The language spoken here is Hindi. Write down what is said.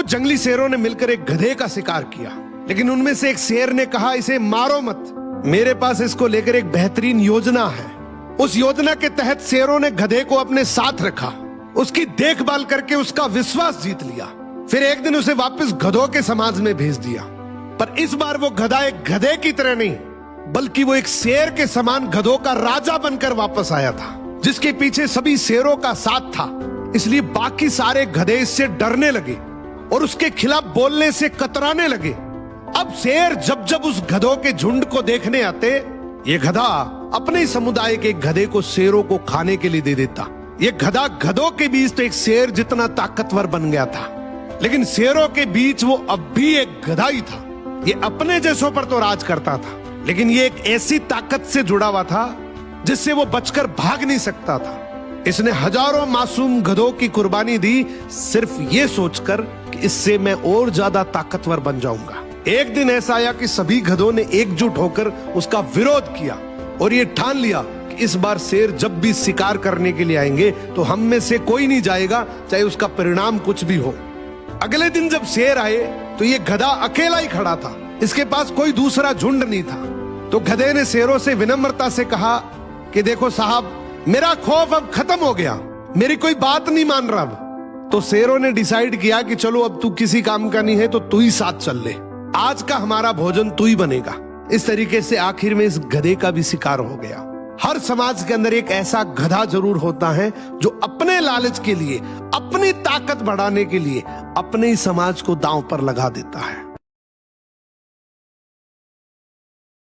कुछ जंगली शेरों ने मिलकर एक गधे का शिकार किया, लेकिन उनमें से एक शेर ने कहा, इसे मारो मत, मेरे पास इसको लेकर एक बेहतरीन योजना है। उस योजना के तहत शेरों ने गधे को अपने साथ रखा, उसकी देखभाल करके उसका विश्वास जीत लिया। फिर एक दिन उसे वापस गधों के समाज में भेज दिया, पर इस बार वो गधा एक गधे की तरह नहीं, बल्कि वो एक शेर के समान गधों का राजा बनकर वापस आया था, जिसके पीछे सभी शेरों का साथ था। इसलिए बाकी सारे गधे इससे डरने लगे और उसके खिलाफ बोलने से कतराने लगे। अब शेर जब जब उस गधों के झुंड को देखने आते, ये गधा अपने ही समुदाय के गधे को शेरों को खाने के लिए दे देता। ये गधा गधों के बीच तो एक शेर जितना ताकतवर बन गया था, लेकिन शेरों के बीच वो अब भी एक गधा ही था। ये अपने जैसों पर तो राज करता था, लेकिन ये एक ऐसी ताकत से जुड़ा हुआ था जिससे वो बचकर भाग नहीं सकता था। इसने हजारों मासूम गधों की कुर्बानी दी, सिर्फ ये सोचकर कि इससे मैं और ज्यादा ताकतवर बन जाऊंगा। एक दिन ऐसा आया कि सभी गधों ने एकजुट होकर उसका विरोध किया और ये ठान लिया कि इस बार शेर जब भी शिकार करने के लिए आएंगे तो हम में से कोई नहीं जाएगा, चाहे उसका परिणाम कुछ भी हो। अगले दिन जब शेर आए तो ये गधा अकेला ही खड़ा था, इसके पास कोई दूसरा झुंड नहीं था। तो गधे ने शेरों से विनम्रता से कहा कि देखो साहब, मेरा खौफ अब खत्म हो गया, मेरी कोई बात नहीं मान रहा अब। तो शेरों ने डिसाइड किया कि चलो अब तू किसी काम का नहीं है तो तू ही साथ चल ले, आज का हमारा भोजन तू ही बनेगा। इस तरीके से आखिर में इस गधे का भी शिकार हो गया। हर समाज के अंदर एक ऐसा गधा जरूर होता है जो अपने लालच के लिए, अपनी ताकत बढ़ाने के लिए अपने ही समाज को दांव पर लगा देता है।